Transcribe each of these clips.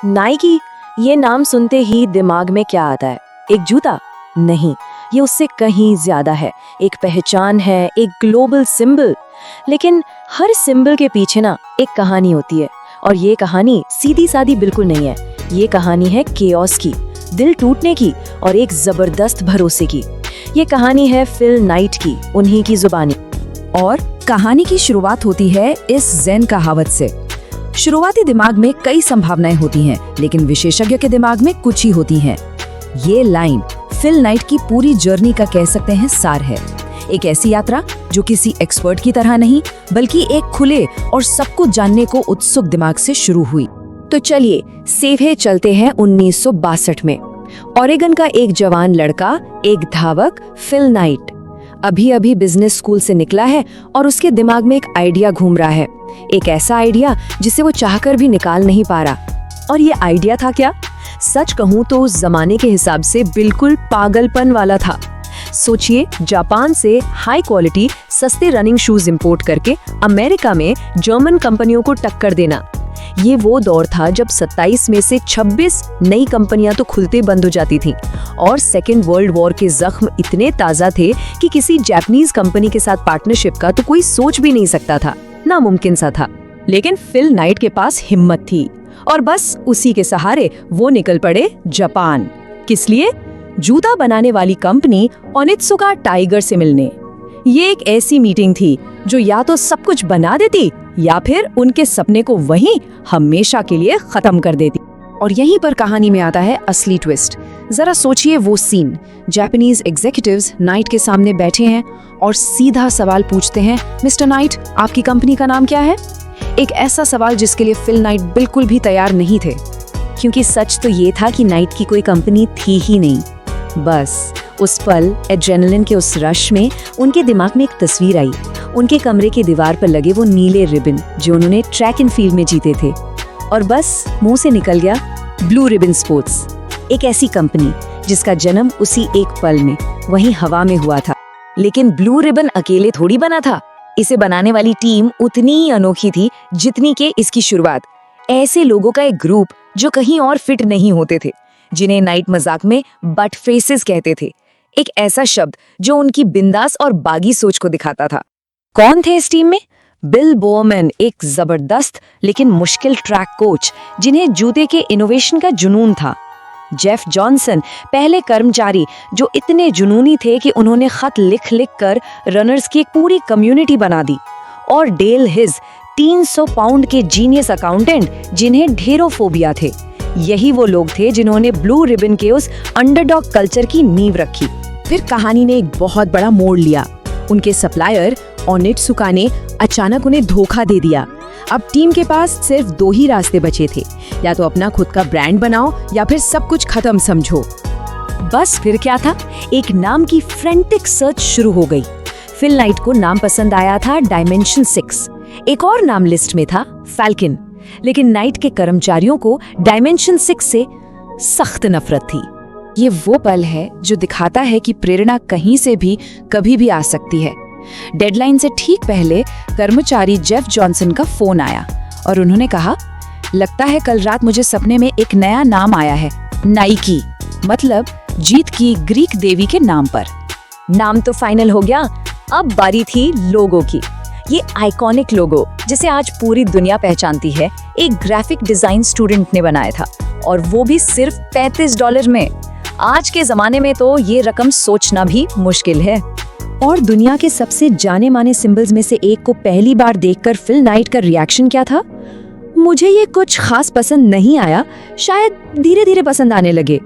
Nike, ये नाम सुनते ही दिमाग में क्या आता है? एक जूता? नहीं, ये उससे कहीं ज्यादा है। एक पहचान है, एक ग्लोबल सिंबल। लेकिन हर सिंबल के पीछे ना एक कहानी होती है, और ये कहानी सीधी सादी बिल्कुल नहीं है। ये कहानी है केओस की, दिल टूटने की और एक जबरदस्त भरोसे की। ये कहानी है फिल नाइट की, उन्हीं की जुबानी। और कहानी की शुरुआत होती है इस ज़ेन कहावत से। शुरुआती दिमाग में कई संभावनाएं होती हैं, लेकिन विशेषज्ञ के दिमाग में कुछ ही होती हैं। ये लाइन फिल नाइट की पूरी जर्नी का कह सकते हैं सार है। एक ऐसी यात्रा जो किसी एक्सपर्ट की तरह नहीं, बल्कि एक खुले और सब कुछ जानने को उत्सुक दिमाग से शुरू हुई। तो चलिए सीधे चलते हैं 1962 में। ओरेगन का एक जवान लड़का, एक धावक, फिल नाइट, अभी अभी बिजनेस स्कूल से निकला है और उसके दिमाग में एक आइडिया घूम रहा है। एक ऐसा आइडिया जिसे वो चाहकर भी निकाल नहीं पा रहा। और ये आइडिया था क्या? सच कहूँ तो उस जमाने के हिसाब से बिल्कुल पागलपन वाला था। सोचिए, जापान से हाई क्वालिटी सस्ते रनिंग शूज इंपोर्ट करके अमेरिका में जर्मन कंपनियों को टक्कर देना। ये वो दौर था जब 27 में से 26 नई कंपनियां तो खुलते बंद हो जाती थीं, और सेकेंड वर्ल्ड वॉर के जख्म इतने ताज़ा थे कि किसी जापानीज कंपनी के साथ पार्टनरशिप का तो कोई सोच भी नहीं सकता था, नामुमकिन सा था। लेकिन फिल नाइट के पास हिम्मत थी, और बस उसी के सहारे वो निकल पड़े जापान। किस लिए? जूता बनाने वाली कंपनी ओनित्सुका टाइगर से मिलने। ये एक ऐसी मीटिंग थी जो या तो सब कुछ बना देती या फिर उनके सपने को वहीं हमेशा के लिए खत्म कर देती। और यहीं पर कहानी में आता है असली ट्विस्ट। जरा सोचिए वो सीन। जापानीज एग्जीक्यूटिव्स नाइट के सामने बैठे हैं और सीधा सवाल पूछते हैं, मिस्टर नाइट, आपकी कंपनी का नाम क्या है? एक ऐसा सवाल जिसके लिए फिल नाइट बिल्कुल भी तैयार नहीं थे, क्योंकि सच तो ये था कि नाइट की कोई कंपनी थी ही नहीं। बस उस पल एड्रेनलिन के उस रश में उनके दिमाग में एक तस्वीर आई, उनके कमरे की दीवार पर लगे वो नीले रिबन जो उन्होंने ट्रैक एंड फील्ड में जीते थे। और बस मुंह से निकल गया ब्लू रिबन स्पोर्ट्स, एक ऐसी कंपनी जिसका जन्म उसी एक पल में वहीं हवा में हुआ था। लेकिन ब्लू रिबन अकेले थोड़ी बना था। इसे बनाने वाली टीम उतनी ही अनोखी थी जितनी के इसकी शुरुआत। ऐसे लोगों का एक ग्रुप जो कहीं और फिट नहीं होते थे, जिन्हें नाइट मजाक में बट फेसेस कहते थे। एक ऐसा शब्द जो उनकी बिंदास और बागी सोच को दिखाता था। कौन थे इस टीम में? बिल बोअरमैन, एक जबरदस्त लेकिन मुश्किल ट्रैक कोच जिन्हें जूते के इनोवेशन का जुनून था। जेफ जॉनसन, पहले कर्मचारी जो इतने जुनूनी थे कि उन्होंने खत लिख लिख कर रनर्स की एक पूरी कम्युनिटी बना दी। और डेल हिज, 300 पाउंड के जीनियस अकाउंटेंट जिन्हें ढेरों फोबिया थे। यही वो लोग थे जिन्होंने ब्लू रिबन के उस अंडरडॉग कल्चर की नींव रखी। फिर कहानी ने एक बहुत बड़ा मोड़ लिया। उनके सप्लायर ओनित्सुका ने अचानक उन्हें धोखा दे दिया। अब टीम के पास सिर्फ 2 ही रास्ते बचे थे, या तो अपना खुद का ब्रांड बनाओ या फिर सब कुछ खत्म समझो। बस फिर क्या था? एक नाम की फ्रेंटिक सर्च शुरू हो गई। फिल नाइट को नाम पसंद आया था डायमेंशन 6। एक और नाम लिस्ट में था फैल्कन। लेकिन नाइट के कर्मचारियों को डायमेंशन 6 से सख्त नफरत थी। ये वो पल है जो दिखाता है कि प्रेरणा कहीं से भी कभी भी आ सकती है। डेडलाइन से ठीक पहले कर्मचारी जेफ जॉनसन का फोन आया और उन्होंने कहा, लगता है कल रात मुझे सपने में एक नया नाम आया है, नाइकी, मतलब जीत की ग्रीक देवी के नाम पर। नाम तो फाइनल हो गया, अब बारी थी लोगो की। ये आइकॉनिक लोगो जिसे आज पूरी दुनिया पहचानती है, एक ग्राफिक डिजाइन स्टूडेंट ने बनाया था, और वो भी सिर्फ $35 में। आज के जमाने में तो ये रकम सोचना भी मुश्किल है। और दुनिया के सबसे जाने माने सिंबल्स में से एक को पहली बार देखकर फिल नाइट का रिएक्शन क्या था? मुझे ये कुछ खास पसंद नहीं आया, शायद धीरे धीरे पसंद आने लगे।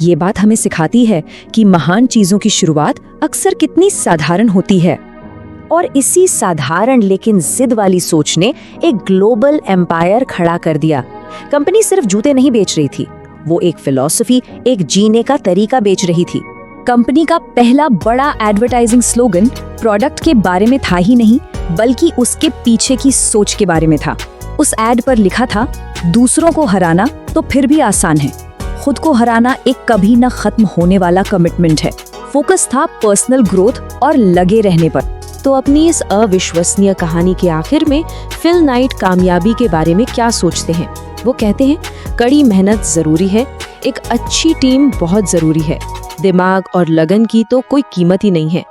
ये बात हमें सिखाती है कि महान चीजों की शुरुआत अक्सर कितनी साधारण होती है। और इसी साधारण लेकिन जिद वाली सोच ने एक ग्लोबल एम्पायर खड़ा कर दिया। कंपनी सिर्फ जूते नहीं बेच रही थी, वो एक फिलॉसफी, एक जीने का तरीका बेच रही थी। कंपनी का पहला बड़ा एडवर्टाइजिंग स्लोगन प्रोडक्ट के बारे में था ही नहीं, बल्कि उसके पीछे की सोच के बारे में था। उस एड पर लिखा था, दूसरों को हराना तो फिर भी आसान है, खुद को हराना एक कभी न खत्म होने वाला कमिटमेंट है। फोकस था पर्सनल ग्रोथ और लगे रहने पर। तो अपनी इस अविश्वसनीय कहानी के आखिर में फिल नाइट कामयाबी के बारे में क्या सोचते हैं? वो कहते हैं कड़ी मेहनत जरूरी है, एक अच्छी टीम बहुत जरूरी है, दिमाग और लगन की तो कोई कीमत ही नहीं है,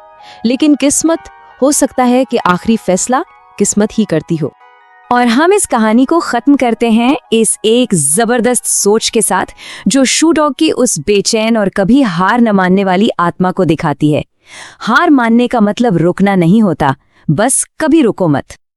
लेकिन किस्मत, हो सकता है कि आखिरी फैसला किस्मत ही करती हो। और हम इस कहानी को खत्म करते हैं इस एक जबरदस्त सोच के साथ, जो शू डॉग की उस बेचैन और कभी हार न मानने वाली आत्मा को दिखाती है। हार मानने का मतलब रुकना नहीं होता, बस कभी रुको मत।